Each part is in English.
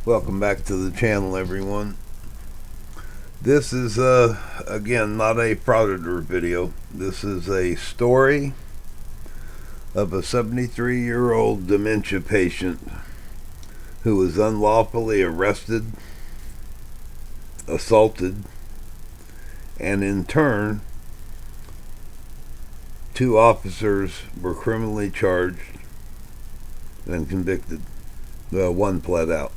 Welcome back to the channel, everyone. This is, again, not a frauditor video. This is a story of a 73-year-old dementia patient who was unlawfully arrested, assaulted, and in turn, 2 officers were criminally charged and convicted. Well, 1 pled out.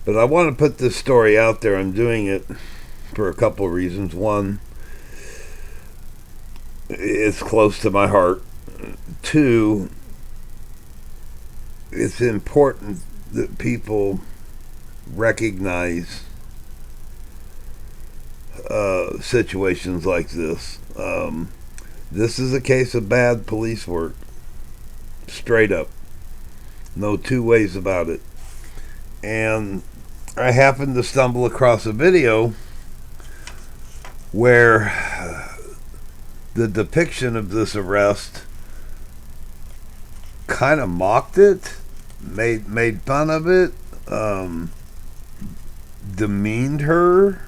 But I want to put this story out there. I'm doing it for a couple of reasons. One, it's close to my heart. 2, it's important that people recognize situations like this. This is a case of bad police work. Straight up. No two ways about it. And I happened to stumble across a video where the depiction of this arrest kind of mocked it, made fun of it, demeaned her,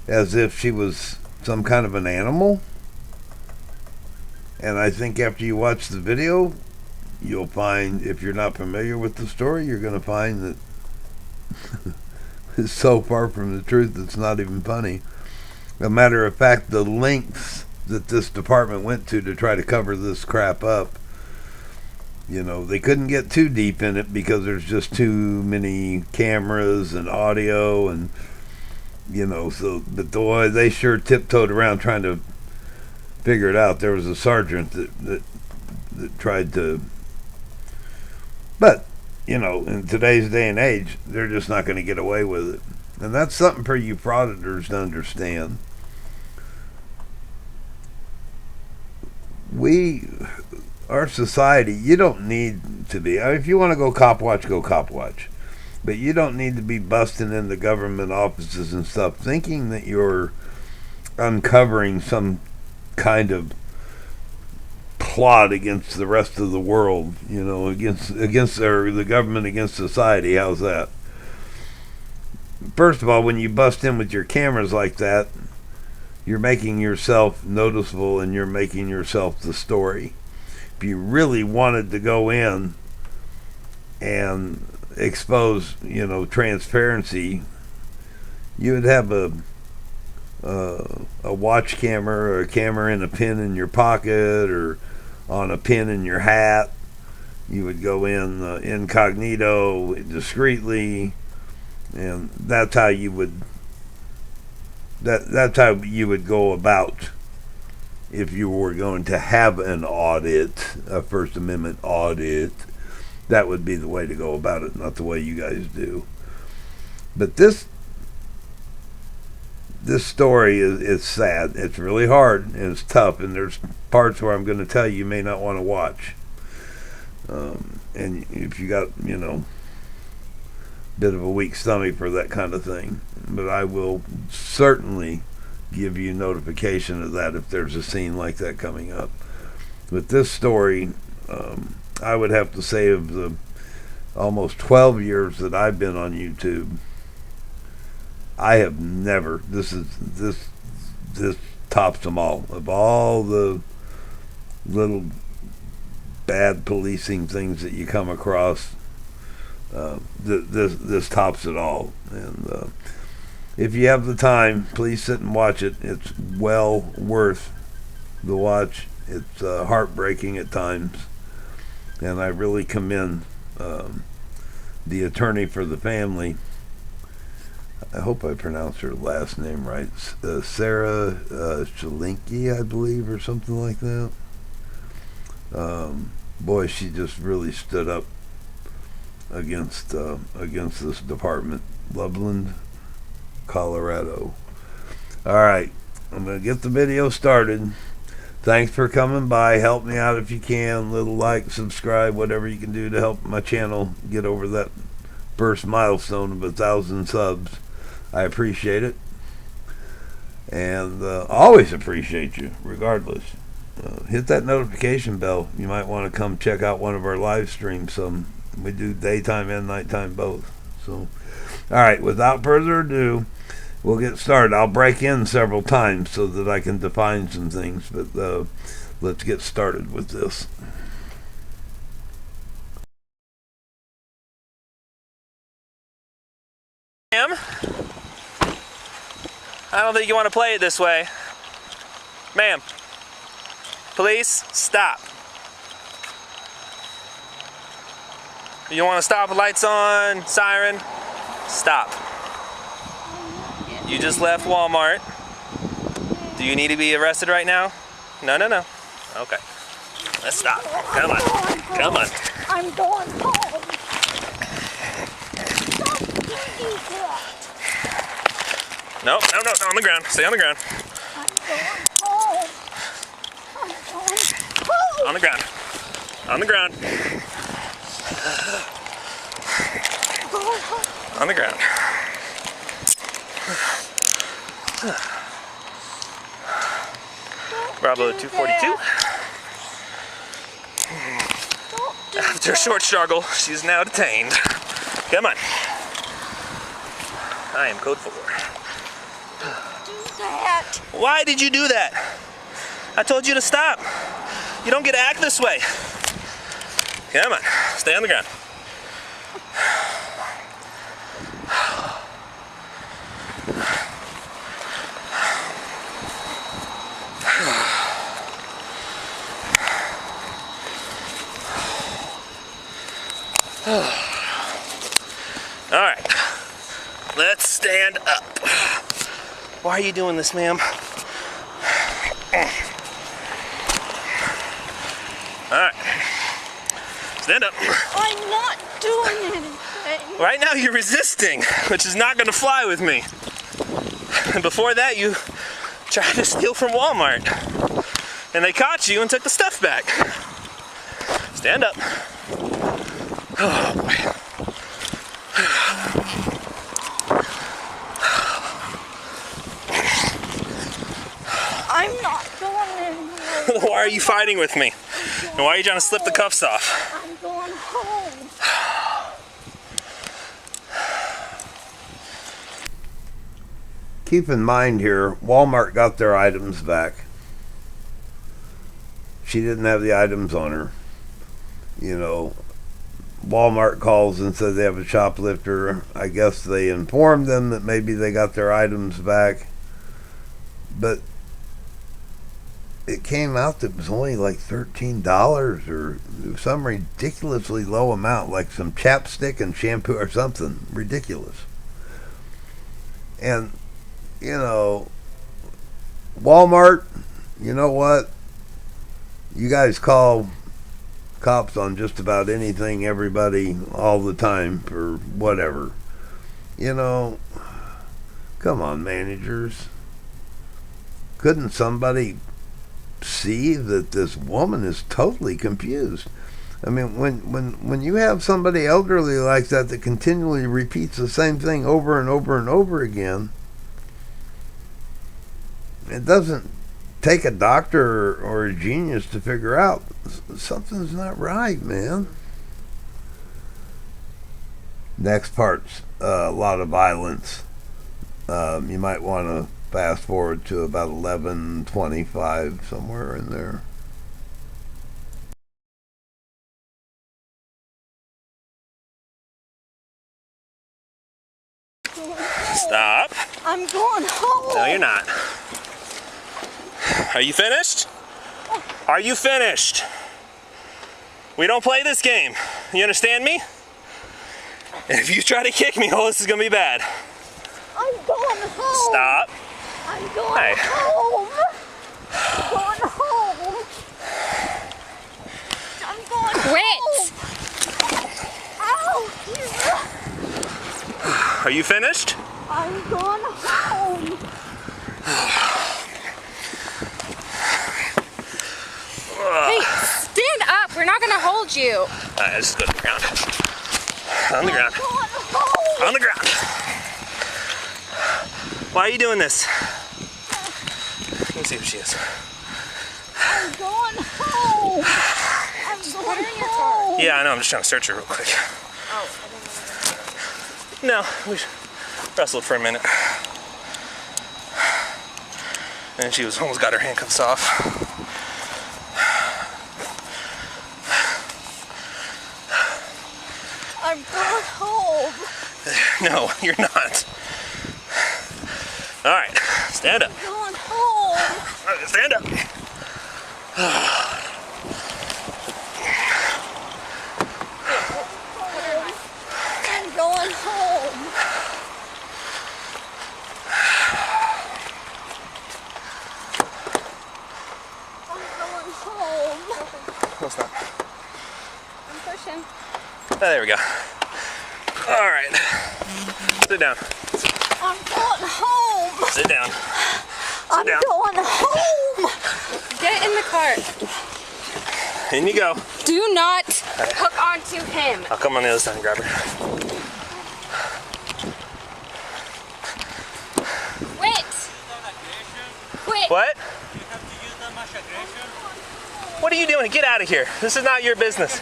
as if she was some kind of an animal. And I think after you watch the video, you'll find, if you're not familiar with the story, you're going to find that it's so far from the truth it's not even funny. As a matter of fact, the lengths that this department went to try to cover this crap up, they couldn't get too deep in it because there's just too many cameras and audio and, but boy, they sure tiptoed around trying to figure it out. There was a sergeant that tried to, but, in today's day and age, they're just not going to get away with it. And that's something for you frauditors to understand. Our society, you don't need to be, if you want to go cop watch, go cop watch. But you don't need to be busting into government offices and stuff thinking that you're uncovering some kind of plot against the rest of the world, against the government, against society. How's that? First of all, when you bust in with your cameras like that, you're making yourself noticeable and you're making yourself the story. If you really wanted to go in and expose, transparency, you would have a watch camera or a camera in a pin in your pocket or on a pin in your hat. You would go in incognito, discreetly, and that's how you would go about if you were going to have an audit, a First Amendment audit. That would be the way to go about it, not the way you guys do. But this story is sad. It's really hard and it's tough, and there's parts where I'm going to tell you may not want to watch. And if you got, bit of a weak stomach for that kind of thing. But I will certainly give you notification of that if there's a scene like that coming up. With this story, I would have to say of the almost 12 years that I've been on YouTube, I have never, this tops them all. Of all the little bad policing things that you come across, this tops it all. And if you have the time, please sit and watch it. It's well worth the watch. It's heartbreaking at times, and I really commend the attorney for the family. I hope I pronounced her last name right. Sarah Schielke, I believe, or something like that. Boy, she just really stood up against this department. Loveland, Colorado. All right, I'm going to get the video started. Thanks for coming by. Help me out if you can. Little like, subscribe, whatever you can do to help my channel get over that first milestone of 1,000 subs. I appreciate it. And always appreciate you, regardless. Hit that notification bell. You might want to come check out one of our live streams We do daytime and nighttime both. So, all right, without further ado, we'll get started. I'll break in several times so that I can define some things, but let's get started with this. Ma'am, I don't think you want to play it this way. Ma'am, please stop. You want to stop with lights on, siren? Stop. You just left Walmart. Do you need to be arrested right now? No. Okay. Let's stop. Come on. Come on. I'm going home. Stop doing that. No, on the ground. Stay on the ground. I'm going home. I'm going home. On the ground. On the ground. On the ground. Bravo 242. After a short struggle, she's now detained. Come on. I am code 4. Do that. Why did you do that? I told you to stop. You don't get to act this way. Come on. Stay on the ground. All right, let's stand up. Why are you doing this, ma'am? All right, stand up. I'm not doing anything. Right now you're resisting, which is not gonna fly with me. And before that, you tried to steal from Walmart. And they caught you and took the stuff back. Stand up. Oh boy. I'm not going anywhere. Why are you fighting with me? And why are you trying to slip the cuffs off? I'm going home. Keep in mind here, Walmart got their items back. She didn't have the items on her. You know, Walmart calls and says they have a shoplifter. I guess they informed them that maybe they got their items back. But it came out that it was only like $13 or some ridiculously low amount, like some chapstick and shampoo or something ridiculous. And, you know, Walmart, you know what? You guys call cops on just about anything, everybody, all the time for whatever. You know, come on, managers. Couldn't somebody see that this woman is totally confused? I mean, when you have somebody elderly like that continually repeats the same thing over and over and over again, it doesn't take a doctor or a genius to figure out something's not right, man. Next part's a lot of violence. You might want to fast forward to about 11:25, somewhere in there. Stop. I'm going home. No, you're not. Are you finished? Are you finished? We don't play this game. You understand me? And if you try to kick me, oh, this is gonna be bad. I'm going home. Stop. I'm going home. I'm going home. I'm going Quit. home. Ow. Are you finished? I'm going home. Hey, stand up. We're not going to hold you. All right, let's just go to the ground. On the ground. I'm going home. On the ground. Why are you doing this? Let me see who she is. I'm going home. I'm Just put her in your car. Yeah, I know. I'm just trying to search her real quick. Oh, I No, we wrestled for a minute. And she almost got her handcuffs off. I'm going home. No, you're not. All right, stand up. I'm going home. All right, stand up. I'm going home. I'm going home. No, it's not. I'm pushing. Oh, there we go. All right. Sit down. I'm going home. Sit down. I'm down. going home. Get in the car. In you go. Do not hook onto him. I'll come on the other side and grab her. Quit. Quit. What? What are you doing? Get out of here. This is not your business.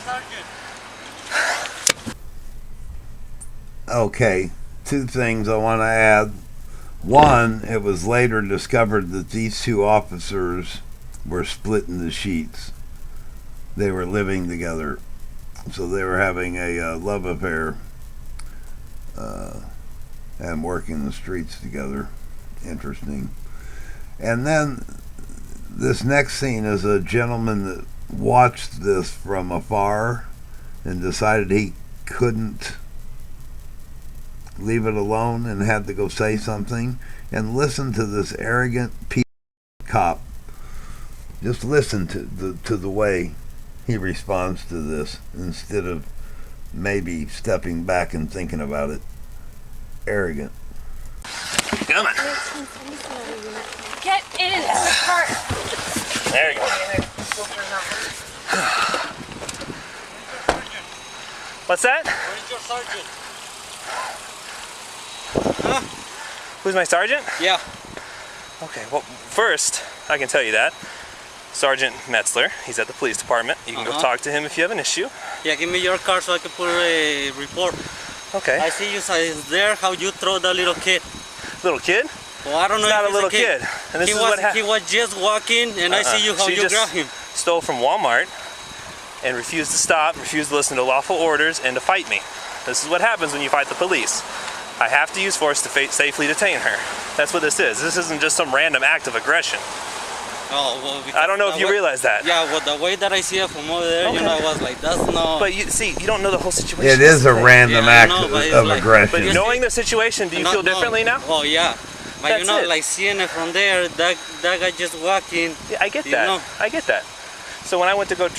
Okay, two things I want to add. One, it was later discovered that these two officers were splitting the sheets. They were living together, so they were having a love affair and working the streets together. Interesting. And then this next scene is a gentleman that watched this from afar and decided he couldn't leave it alone and had to go say something. And listen to this arrogant cop. Just listen to the way he responds to this instead of maybe stepping back and thinking about it. Arrogant. Come on. Get in the car. There you go. What's that? Where's your sergeant? Huh? Who's my sergeant? Yeah. Okay, well, first, I can tell you that. Sergeant Metzler, he's at the police department. You can go talk to him if you have an issue. Yeah, give me your car so I can put a report. Okay. I see you there, how you throw the little kid. Little kid? Well, I don't know He's if not a he's little kid. And this he is what happened. He was just walking, and I see you how She you just grab him. stole from Walmart and refused to stop, refused to listen to lawful orders, and to fight me. This is what happens when you fight the police. I have to use force to safely detain her. That's what this is. This isn't just some random act of aggression. Oh, well, I don't know if you realize that. Yeah, well, the way that I see it from over there, you know, I was like, that's no. But you see, you don't know the whole situation. It is a random Yeah, I act know, but it's of like- aggression. But knowing the situation, do you feel differently now? Oh, yeah. But That's you know, it. like seeing it from there, that guy just walking. Yeah, I get You that. know. I get that. So when I went to go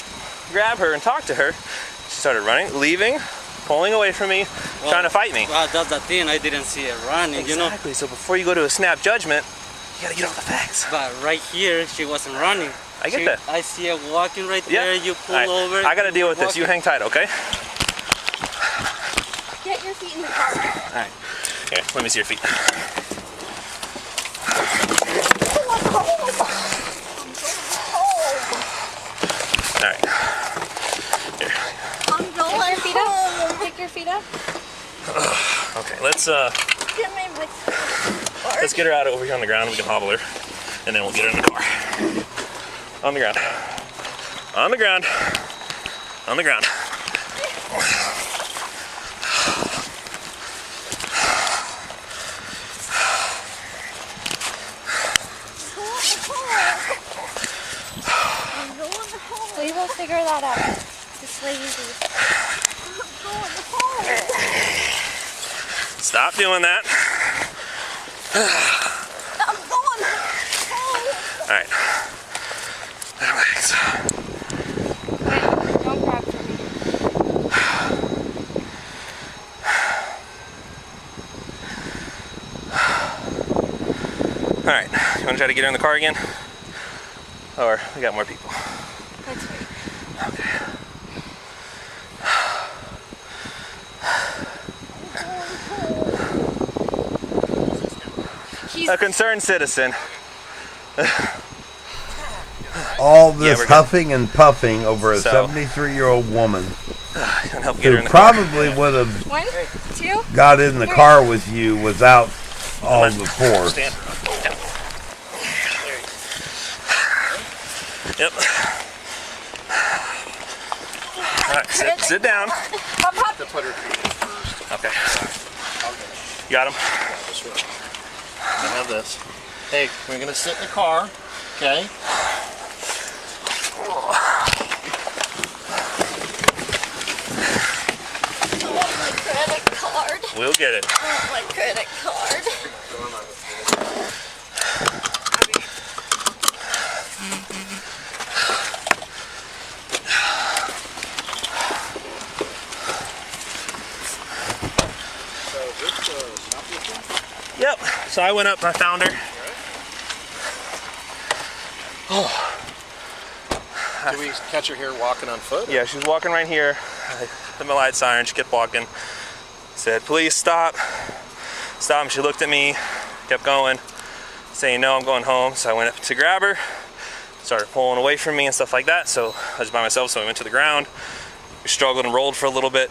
grab her and talk to her, she started running, leaving, pulling away from me, trying to fight me. Well, that's the thing. I didn't see it running, you know. Exactly. So before you go to a snap judgment, you gotta get all the facts. But right here, she wasn't running. I get that. I see her walking right Yeah. there. You pull All right. over. I gotta deal with this. You hang tight, okay? Get your feet in the car. All right. Here, let me see your feet. All right. Here. I'm going Pick your feet home. up. Pick your feet up. Okay. Let's Give me my get her out over here on the ground. We can hobble her, and then we'll get her in the car. On the ground. On the ground. On the ground. I'm going home. We will figure that out. This way easy. I'm going home. Stop doing that. I'm going home. All right. Relax. Wait, don't grab for me. All right. You want to try to get her in the car again? Or we got more people? That's right. Okay. He's A concerned citizen. all this we're good. huffing and puffing over a So- 73-year-old woman Can help get her who in the car. probably would have 1, 2. got in the car with you without all the force. Stand. Down. Yep. All right, sit down. Hop, hop. Okay. You got him? I have this. Hey, we're gonna sit in the car, okay? I want my credit card. We'll get it. I want my credit card. Yep. So I went up and I found her. Did we catch her here walking on foot? Yeah, she was walking right here. I hit my light siren. She kept walking. Said, "Please stop." Stop. And she looked at me, kept going, saying, "No, I'm going home." So I went up to grab her, started pulling away from me and stuff like that. So I was by myself, so I went to the ground. We struggled and rolled for a little bit.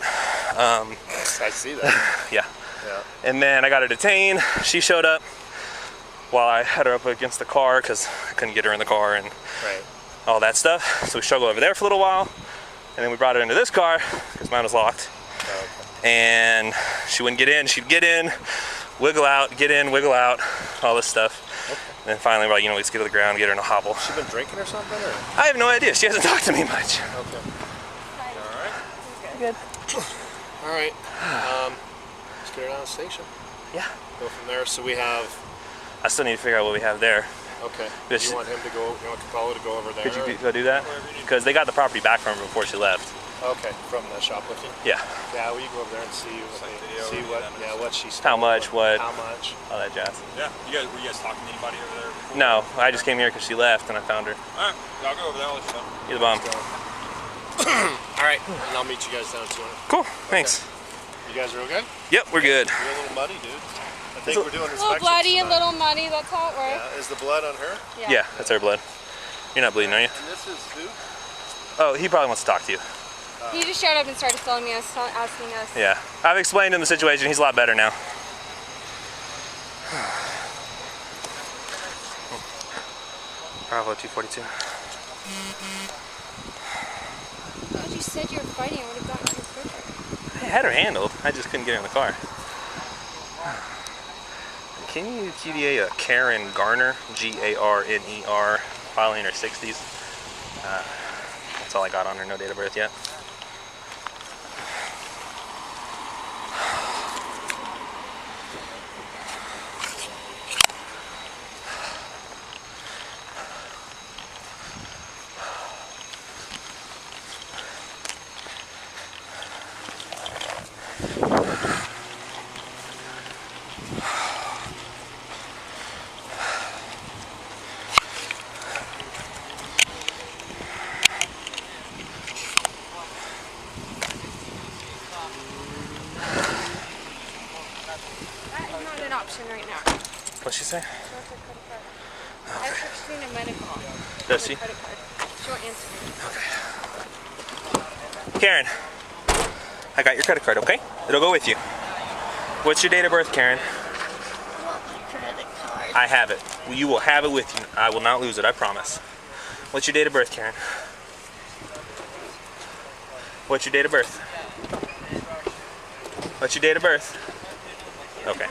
I see that. Yeah. Yeah. And then I got her detained. She showed up while I had her up against the car because I couldn't get her in the car and Right. all that stuff. So we struggled over there for a little while. And then we brought her into this car because mine was locked. And she wouldn't get in. She'd get in, wiggle out, get in, wiggle out, all this stuff. And then finally, well, let's get to the ground, get her in a hobble. She been drinking or something? Or? I have no idea. She hasn't talked to me much. Okay. Good. All right. Let's get her down to the station. Yeah. Go from there. So we have. I still need to figure out what we have there. Okay. This- You want him to go? You want Capello to go over there? Could you go do that? Because they got the property back from her before she left. Okay. From the shoplifting. Yeah. Yeah. We go over there and see what she. How much, what. How much? All that jazz. Yeah, were you guys talking to anybody over there before? No, I just came here because she left and I found her. Alright, I'll go over there, I'll let you know. You're the bomb. All right. And I'll meet you guys down at 200. Cool. Thanks. You guys are okay? Yep, we're good. You're a little muddy, dude. I think we're doing A little inspections. bloody and tonight. little muddy, that's how it works. Yeah. Is the blood on her? Yeah, that's her blood. You're not bleeding, are you? And this is who? Oh, he probably wants to talk to you. He just showed up and started filming me, asking us. Yeah. I've explained him the situation. He's a lot better now. Bravo 242. If you said you were fighting, I would have gotten you quicker. I had her handled. I just couldn't get her in the car. Can you QDA a Karen Garner? Garner, filing her 60s. That's all I got on her. No date of birth yet. That is not an option right now. What'd she say? She wants her credit card. I purchased in a medical. Does she? Credit card. She won't answer me. Karen, I got your credit card, okay? It'll go with you. What's your date of birth, Karen? I want my credit card. I have it. You will have it with you. I will not lose it, I promise. What's your date of birth, Karen? What's your date of birth? What's your date of birth? Okay.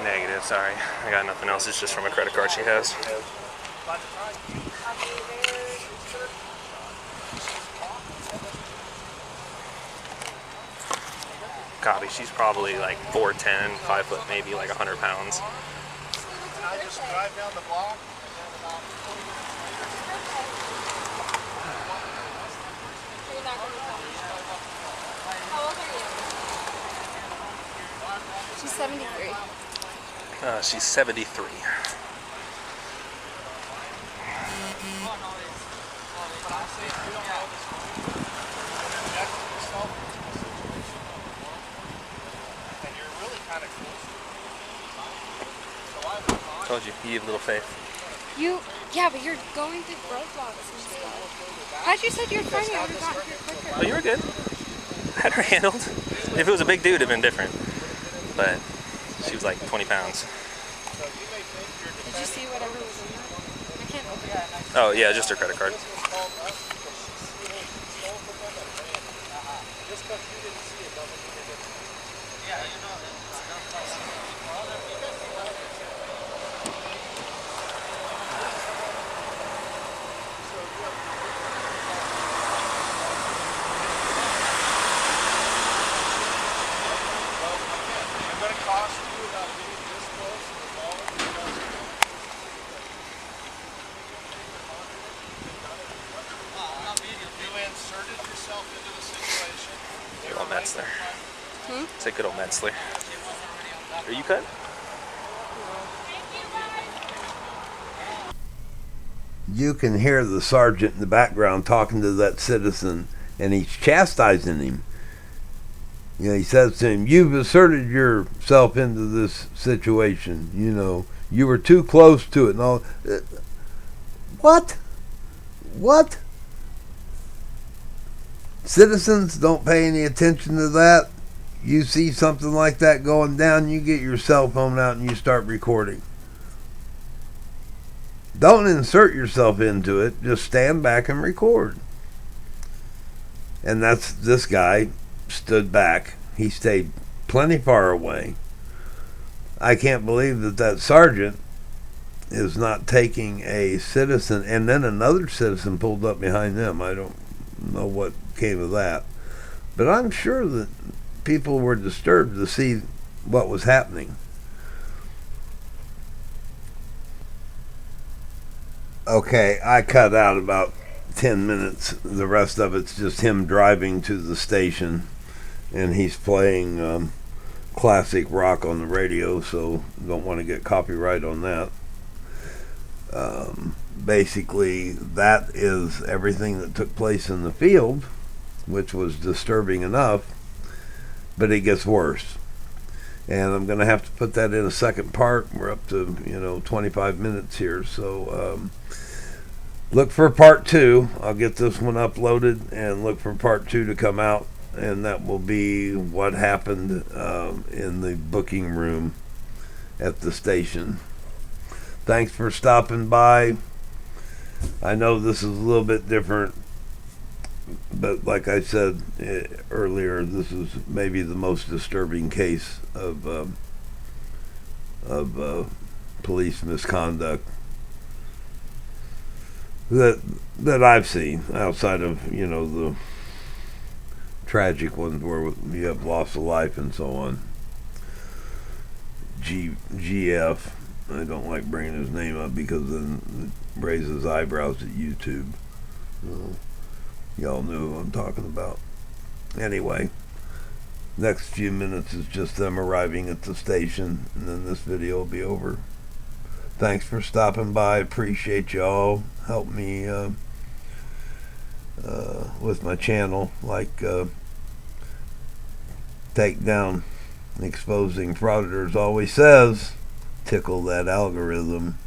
Negative, sorry. I got nothing else. It's just from a credit card she has. Copy. She's probably like 4'10", 5 foot, maybe like 100 pounds. Can I just drive down the block? You're not going to tell me. How old are you? She's 73. She's 73. And you're really kind of close. Told you, you have little faith. Yeah, but you're going through roadblocks and stuff. Had you said you were fine, I would have gotten here quicker. Oh, you were good. I had her handled. If it was a big dude, it'd been different. But she was like 20 pounds. Did you see whatever was in there? I can't open it. Oh, yeah, just her credit card. Good old Metzler. Say good old Metzler. Are you cut? You can hear the sergeant in the background talking to that citizen, and he's chastising him. You know, he says to him, "You've asserted yourself into this situation. You know, you were too close to it." And all. What? What? Citizens don't pay any attention to that. You see something like that going down, you get your cell phone out and you start recording. Don't insert yourself into it. Just stand back and record. And that's this guy stood back. He stayed plenty far away. I can't believe that sergeant is not taking a citizen, and then another citizen pulled up behind them. I don't know what came of that, but I'm sure that people were disturbed to see what was happening. Okay, I cut out about 10 minutes. The rest of it's just him driving to the station, and he's playing classic rock on the radio, so don't want to get copyright on that. Basically, that is everything that took place in the field, which was disturbing enough, but it gets worse. And I'm going to have to put that in a second part. We're up to 25 minutes here, so look for part 2. I'll get this one uploaded, and look for part 2 to come out, and that will be what happened in the booking room at the station. Thanks for stopping by. I know this is a little bit different, but like I said earlier, this is maybe the most disturbing case of police misconduct that I've seen, outside of the tragic ones where you have loss of life and so on. GF. I don't like bringing his name up because then it raises eyebrows at YouTube. Y'all know who I'm talking about. Anyway, next few minutes is just them arriving at the station, and then this video will be over. Thanks for stopping by. Appreciate y'all. Help me with my channel, like Takedown Exposing Frauditors always says. Tickle that algorithm.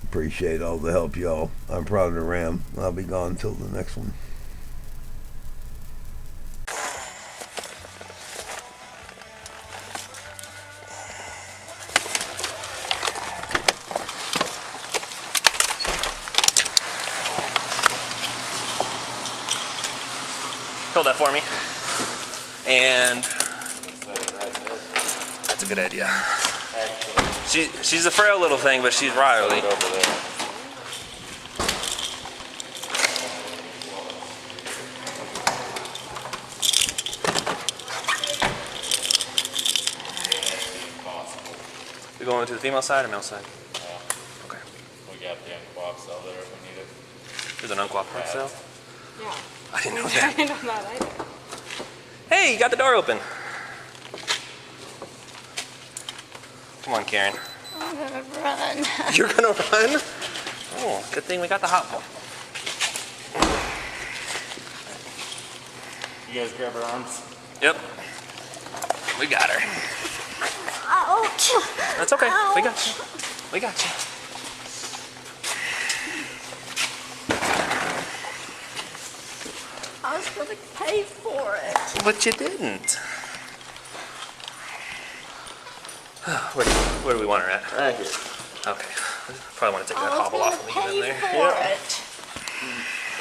Appreciate all the help, y'all. I'm proud of Ram. I'll be gone till the next one. Hold that for me. And that's a good idea. She's a frail little thing, but she's riley. We going to the female side or male side? Okay. We got the unquap cell there if we need it. There's an unqualified cell? Yeah. I didn't know I that. didn't know that either. Hey, you got the door open. Come on, Karen. I'm gonna run. You're gonna run? Oh, good thing we got the hot pole. You guys grab her arms. Yep. We got her. Ouch. That's okay. We Ouch. got you. We got you. was gonna pay for it. But you didn't. Where do we want her at? Right here. Okay. Probably want to take that I was hobble gonna off and leave it in pay there. for Yeah. it.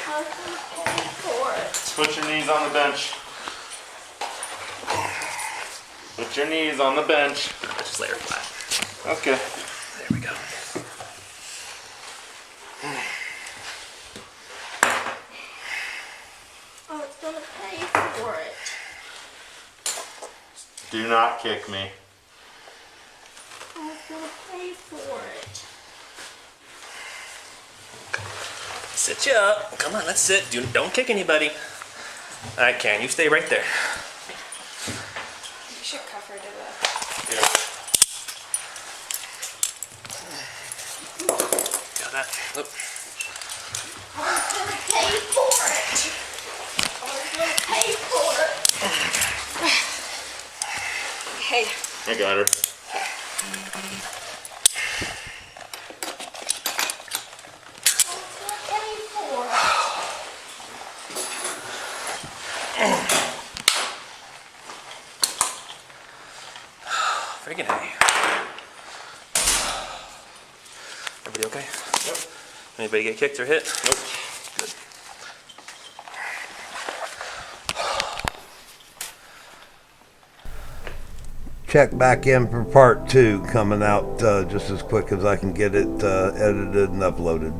I was gonna pay for it. Put your knees on the bench. Put your knees on the bench. Just lay her flat. Okay. There we go. I was gonna pay for it. Do not kick me. I was gonna pay for it. Sit you up. Come on, let's sit. Don't kick anybody. All right, Karen, you stay right there. You should cuff her to the. Got that? Oop. I was gonna pay for it. I was gonna pay for it. Hey, I got her. I was gonna pay for it. Friggin' A. Everybody okay? Yep. Anybody get kicked or hit? Nope. Good. Check back in for part 2 coming out just as quick as I can get it edited and uploaded.